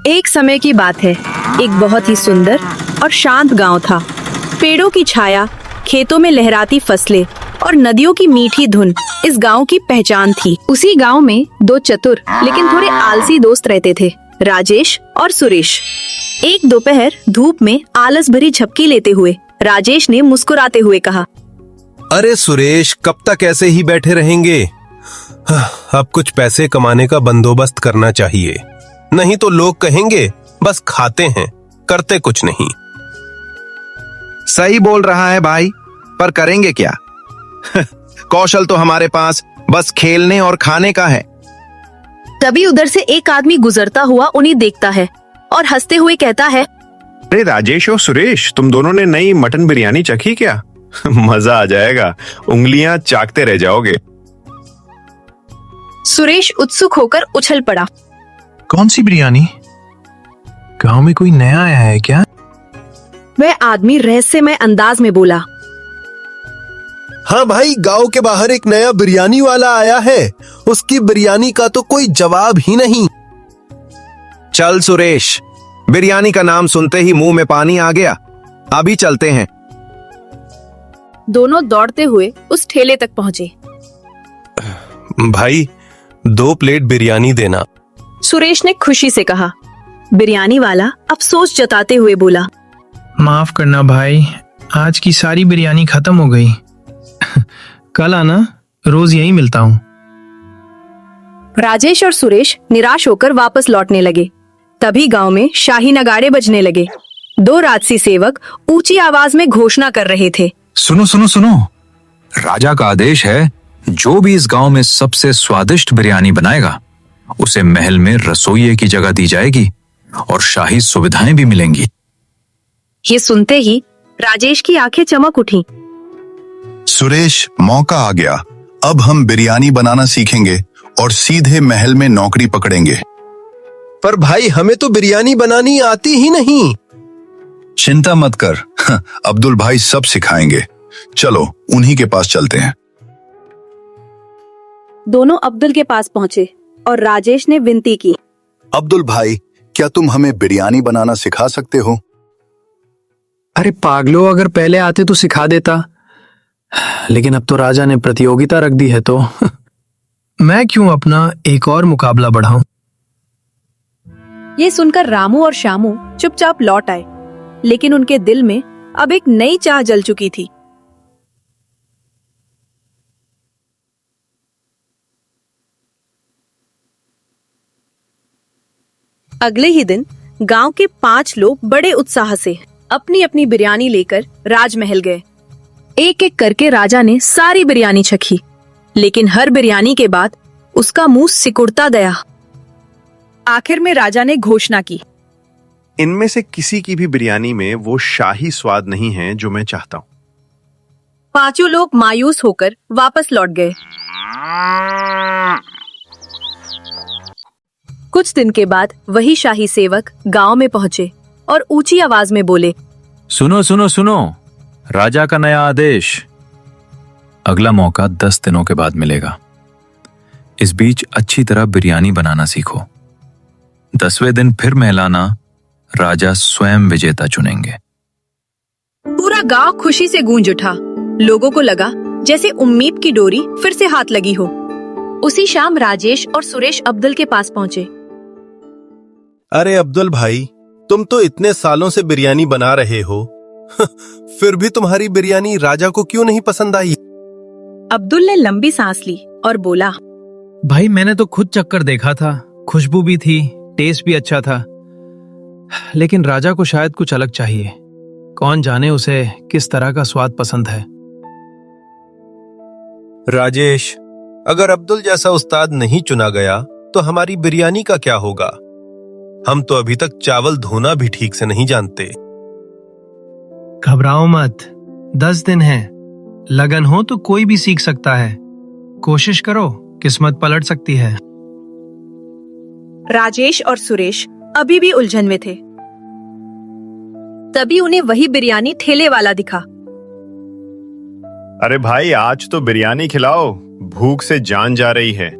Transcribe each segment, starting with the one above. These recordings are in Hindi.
एक समय की बात है। एक बहुत ही सुंदर और शांत गांव था। पेड़ों की छाया, खेतों में लहराती फसलें और नदियों की मीठी धुन इस गांव की पहचान थी। उसी गांव में दो चतुर लेकिन थोड़े आलसी दोस्त रहते थे, राजेश और सुरेश। एक दोपहर धूप में आलस भरी झपकी लेते हुए राजेश ने मुस्कुराते हुए कहा, अरे सुरेश, कब तक ऐसे ही बैठे रहेंगे? अब कुछ पैसे कमाने का बंदोबस्त करना चाहिए, नहीं तो लोग कहेंगे बस खाते हैं, करते कुछ नहीं। सही बोल रहा है भाई, पर करेंगे क्या? कौशल तो हमारे पास बस खेलने और खाने का है। तभी उधर से एक आदमी गुजरता हुआ उन्हें देखता है और हंसते हुए कहता है, अरे राजेश और सुरेश, तुम दोनों ने नई मटन बिरयानी चखी क्या? मजा आ जाएगा, उंगलियां चाटते रह जाओगे। सुरेश उत्सुक होकर उछल पड़ा। कौन सी बिरयानी? गांव में कोई नया आया है क्या? वह आदमी रहस्यमय अंदाज में बोला, हाँ भाई, गांव के बाहर एक नया बिरयानी वाला आया है। उसकी बिरयानी का तो कोई जवाब ही नहीं। चल सुरेश, बिरयानी का नाम सुनते ही मुंह में पानी आ गया। अभी चलते हैं। दोनों दौड़ते हुए उस ठेले तक पहुंचे। भाई, 2 प्लेट बिरयानी देना। सुरेश ने खुशी से कहा। बिरयानी वाला अफसोस जताते हुए बोला, माफ करना भाई, आज की सारी बिरयानी खत्म हो गई। कल आना, रोज यही मिलता हूँ। राजेश और सुरेश निराश होकर वापस लौटने लगे। तभी गांव में शाही नगाड़े बजने लगे। 2 राजसी सेवक ऊंची आवाज में घोषणा कर रहे थे, सुनो सुनो सुनो, राजा का आदेश है, जो भी इस गांव में सबसे स्वादिष्ट बिरयानी बनाएगा उसे महल में रसोइये की जगह दी जाएगी और शाही सुविधाएं भी मिलेंगी। ये सुनते ही राजेश की आंखें चमक उठी। सुरेश, मौका आ गया। अब हम बिरयानी बनाना सीखेंगे और सीधे महल में नौकरी पकड़ेंगे। पर भाई, हमें तो बिरयानी बनानी आती ही नहीं। चिंता मत कर, अब्दुल भाई सब सिखाएंगे। चलो उन्हीं के पास चलते हैं। दोनों अब्दुल के पास पहुंचे और राजेश ने विनती की, अब्दुल भाई, क्या तुम हमें बिरयानी बनाना सिखा सकते हो? अरे पागलो, अगर पहले आते तो सिखा देता, लेकिन अब तो राजा ने प्रतियोगिता रख दी है तो मैं क्यों अपना एक और मुकाबला बढ़ाऊं। ये सुनकर रामू और श्यामू चुपचाप लौट आए, लेकिन उनके दिल में अब एक नई चाह जल चुकी थी। अगले ही दिन गांव के 5 लोग बड़े उत्साह से अपनी अपनी बिरयानी लेकर राजमहल गए। एक एक करके राजा ने सारी बिरयानी चखी, लेकिन हर बिरयानी के बाद उसका मुंह सिकुड़ता गया। आखिर में राजा ने घोषणा की, इनमें से किसी की भी बिरयानी में वो शाही स्वाद नहीं है जो मैं चाहता हूँ। 5 लोग मायूस होकर वापस लौट गए। कुछ दिन के बाद वही शाही सेवक गांव में पहुंचे और ऊंची आवाज में बोले, सुनो सुनो सुनो, राजा का नया आदेश, अगला मौका 10 दिनों के बाद मिलेगा। इस बीच अच्छी तरह बिरयानी बनाना सीखो। 10वें दिन फिर महलाना, राजा स्वयं विजेता चुनेंगे। पूरा गांव खुशी से गूंज उठा। लोगों को लगा जैसे उम्मीद की डोरी फिर से हाथ लगी हो। उसी शाम राजेश और सुरेश अब्दुल के पास पहुंचे। अरे अब्दुल भाई, तुम तो इतने सालों से बिरयानी बना रहे हो, फिर भी तुम्हारी बिरयानी राजा को क्यों नहीं पसंद आई? अब्दुल ने लंबी सांस ली और बोला, भाई मैंने तो खुद चक्कर देखा था, खुशबू भी थी, टेस्ट भी अच्छा था, लेकिन राजा को शायद कुछ अलग चाहिए। कौन जाने उसे किस तरह का स्वाद पसंद है। राजेश, अगर अब्दुल जैसा उस्ताद नहीं चुना गया तो हमारी बिरयानी का क्या होगा? हम तो अभी तक चावल धोना भी ठीक से नहीं जानते। घबराओ मत, 10 दिन है, लगन हो तो कोई भी सीख सकता है। कोशिश करो, किस्मत पलट सकती है। राजेश और सुरेश अभी भी उलझन में थे। तभी उन्हें वही बिरयानी ठेले वाला दिखा। अरे भाई, आज तो बिरयानी खिलाओ, भूख से जान जा रही है।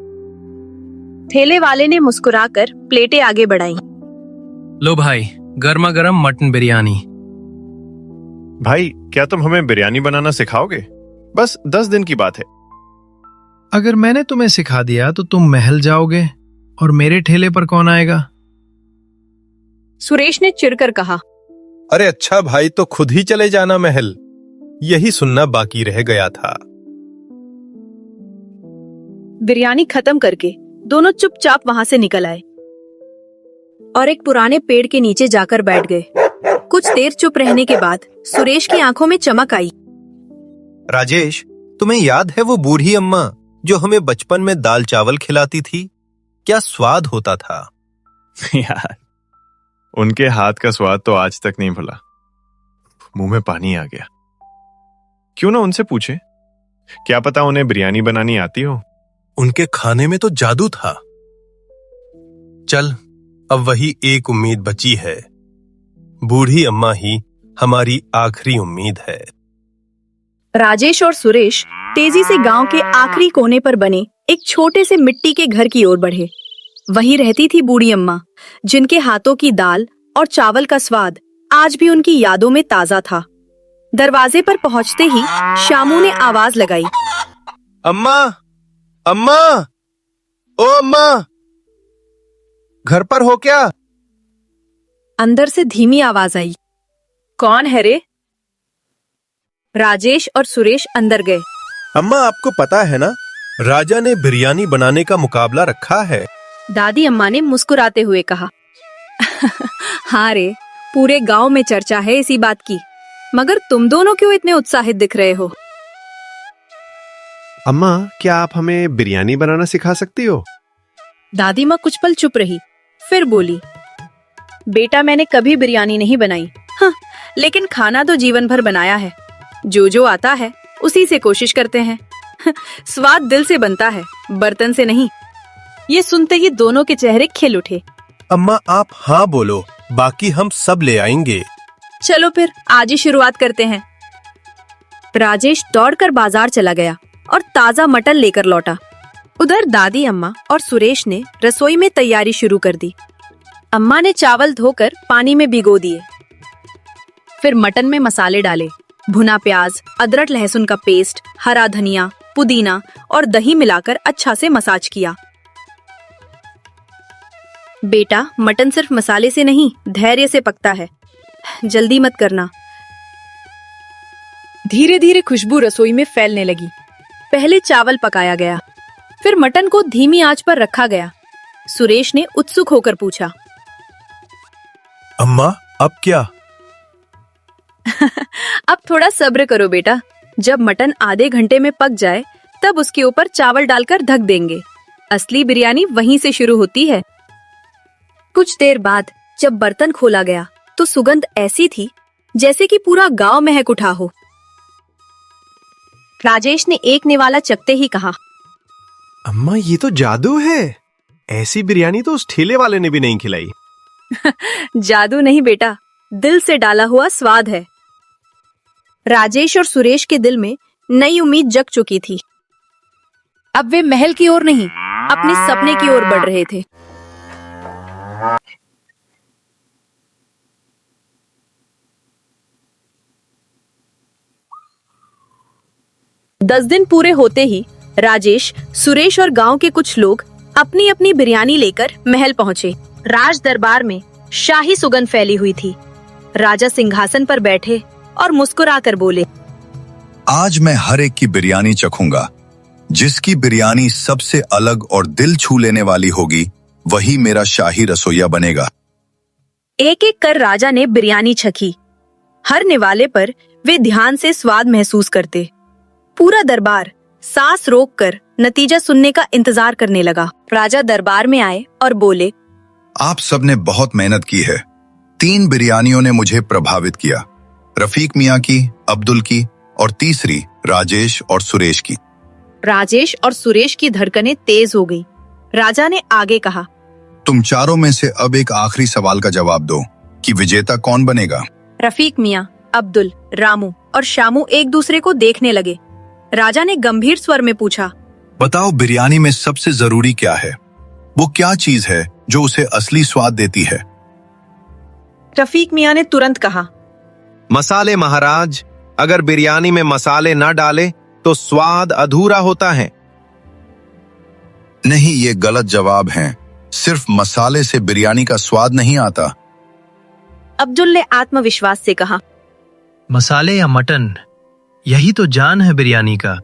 ठेले वाले ने मुस्कुराकर प्लेटें आगे बढ़ाई। लो भाई, गर्मा गर्म मटन बिरयानी। भाई, क्या तुम हमें बिरयानी बनाना सिखाओगे? बस 10 दिन की बात है। अगर मैंने तुम्हें सिखा दिया तो तुम महल जाओगे और मेरे ठेले पर कौन आएगा? सुरेश ने चिढ़कर कहा। अरे अच्छा भाई, तो खुद ही चले जाना महल। यही सुनना बाकी रह गया था। बिरयानी खत्म करके दोनों चुपचाप वहां से निकल आए और एक पुराने पेड़ के नीचे जाकर बैठ गए। कुछ देर चुप रहने के बाद सुरेश की आंखों में चमक आई। राजेश, तुम्हें याद है वो बूढ़ी अम्मा जो हमें बचपन में दाल चावल खिलाती थी? क्या स्वाद होता था। यार, उनके हाथ का स्वाद तो आज तक नहीं भूला। मुंह में पानी आ गया। क्यों ना उनसे पूछे, क्या पता उन्हें बिरयानी बनानी आती हो। उनके खाने में तो जादू था। चल, अब वही एक उम्मीद बची है। बूढ़ी अम्मा ही हमारी आखिरी उम्मीद है। राजेश और सुरेश तेजी से गांव के आखिरी कोने पर बने एक छोटे से मिट्टी के घर की ओर बढ़े। वहीं रहती थी बूढ़ी अम्मा, जिनके हाथों की दाल और चावल का स्वाद आज भी उनकी यादों में ताजा था। दरवाजे पर पहुंचते ही शामू ने आवाज लगाई। अम्मा, अम्मा, ओ अम्मा, घर पर हो क्या? अंदर से धीमी आवाज आई। कौन है रे? राजेश और सुरेश अंदर गए। अम्मा, आपको पता है ना, राजा ने बिरयानी बनाने का मुकाबला रखा है। दादी अम्मा ने मुस्कुराते हुए कहा। हाँ रे, पूरे गांव में चर्चा है इसी बात की। मगर तुम दोनों क्यों इतने उत्साहित दिख रहे हो? अम्मा, क्या आप हमें बिरयानी बनाना सिखा सकती हो? दादी माँ कुछ पल चुप रही, फिर बोली। बेटा, मैंने कभी बिरयानी नहीं बनाई। हाँ, लेकिन खाना तो जीवन भर बनाया है। जो जो आता है उसी से कोशिश करते हैं। स्वाद दिल से बनता है, बर्तन से नहीं। ये सुनते ही दोनों के चेहरे खिल उठे। अम्मा, आप हाँ बोलो, बाकी हम सब ले आएंगे। चलो फिर आज ही शुरुआत करते हैं। राजेश दौड़कर बाजार चला गया और ताजा मटन लेकर लौटा। उधर दादी अम्मा और सुरेश ने रसोई में तैयारी शुरू कर दी। अम्मा ने चावल धोकर पानी में भिगो दिए। फिर मटन में मसाले डाले। भुना प्याज, अदरक लहसुन का पेस्ट, हरा धनिया, पुदीना और दही मिलाकर अच्छा से मसाज किया। बेटा, मटन सिर्फ मसाले से नहीं, धैर्य से पकता है। जल्दी मत करना। धीरे धीरे खुशबू रसोई में फैलने लगी। पहले चावल पकाया गया, फिर मटन को धीमी आंच पर रखा गया। सुरेश ने उत्सुक होकर पूछा। अम्मा, अब क्या? अब थोड़ा सब्र करो बेटा। जब मटन आधे घंटे में पक जाए, तब उसके ऊपर चावल डालकर ढक देंगे। असली बिरयानी वहीं से शुरू होती है। कुछ देर बाद जब बर्तन खोला गया तो सुगंध ऐसी थी जैसे कि पूरा गांव महक उठा हो। राजेश ने एक निवाला चखते ही कहा। अम्मा, ये तो जादू है। ऐसी बिरयानी तो उस ठेले वाले ने भी नहीं खिलाई। जादू नहीं बेटा, दिल से डाला हुआ स्वाद है। राजेश और सुरेश के दिल में नई उम्मीद जग चुकी थी। अब वे महल की ओर नहीं, अपने सपने की ओर बढ़ रहे थे। दस दिन पूरे होते ही राजेश, सुरेश और गांव के कुछ लोग अपनी अपनी बिरयानी लेकर महल पहुंचे। राज दरबार में शाही सुगंध फैली हुई थी। राजा सिंहासन पर बैठे और मुस्कुराकर बोले। आज मैं हर एक की बिरयानी चखूंगा। जिसकी बिरयानी सबसे अलग और दिल छू लेने वाली होगी, वही मेरा शाही रसोइया बनेगा। एक एक कर राजा ने बिरयानी चखी। हर निवाले पर वे ध्यान से स्वाद महसूस करते। पूरा दरबार सांस रोककर नतीजा सुनने का इंतजार करने लगा। राजा दरबार में आए और बोले। आप सबने बहुत मेहनत की है। 3 बिरयानियों ने मुझे प्रभावित किया। रफीक मियाँ की, अब्दुल की और तीसरी राजेश और सुरेश की। राजेश और सुरेश की धड़कनें तेज हो गई। राजा ने आगे कहा। तुम चारों में से अब एक आखिरी सवाल का जवाब दो कि विजेता कौन बनेगा। रफीक मियाँ, अब्दुल, रामू और शामू एक दूसरे को देखने लगे। राजा ने गंभीर स्वर में पूछा। बताओ, बिरयानी में सबसे जरूरी क्या है? वो क्या चीज है जो उसे असली स्वाद देती है? रफीक मियाँ ने तुरंत कहा। मसाले महाराज, अगर बिरयानी में मसाले न डाले तो स्वाद अधूरा होता है। नहीं, ये गलत जवाब है। सिर्फ मसाले से बिरयानी का स्वाद नहीं आता। अब्दुल ने आत्मविश्वास से कहा। मसाले या मटन, यही तो जान है बिरयानी का।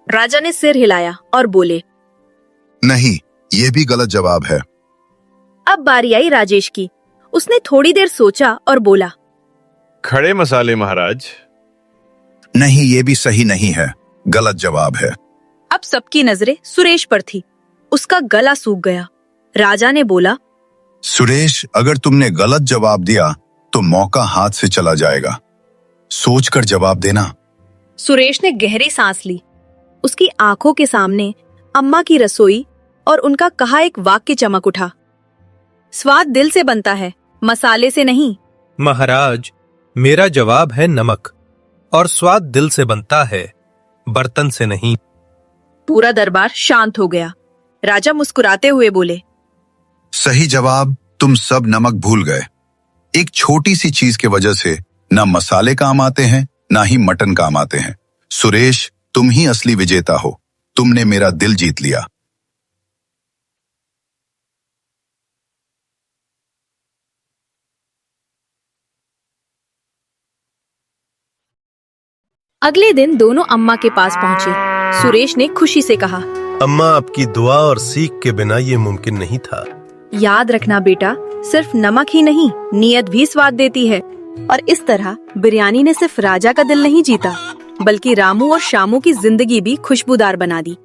राजा ने सिर हिलाया और बोले। नहीं, ये भी गलत जवाब है। अब बारी आई राजेश की। उसने थोड़ी देर सोचा और बोला। खड़े मसाले महाराज। नहीं, ये भी सही नहीं है, गलत जवाब है। अब सबकी नजरें सुरेश पर थी। उसका गला सूख गया। राजा ने बोला। सुरेश, अगर तुमने गलत जवाब दिया तो मौका हाथ से चला जाएगा। सोचकर जवाब देना। सुरेश ने गहरी सांस ली। उसकी आंखों के सामने अम्मा की रसोई और उनका कहा एक वाक्य चमक उठा। स्वाद दिल से बनता है, मसाले से नहीं। महाराज, मेरा जवाब है नमक, और स्वाद दिल से बनता है, बर्तन से नहीं। पूरा दरबार शांत हो गया। राजा मुस्कुराते हुए बोले। सही जवाब। तुम सब नमक भूल गए। एक छोटी सी चीज की वजह से ना मसाले काम आते हैं, ना ही मटन काम आते हैं। सुरेश, तुम ही असली विजेता हो। तुमने मेरा दिल जीत लिया। अगले दिन दोनों अम्मा के पास पहुंचे। सुरेश ने खुशी से कहा। अम्मा, आपकी दुआ और सीख के बिना ये मुमकिन नहीं था। याद रखना बेटा, सिर्फ नमक ही नहीं, नीयत भी स्वाद देती है। और इस तरह बिरयानी ने सिर्फ राजा का दिल नहीं जीता, बल्कि रामू और शामू की जिंदगी भी खुशबूदार बना दी।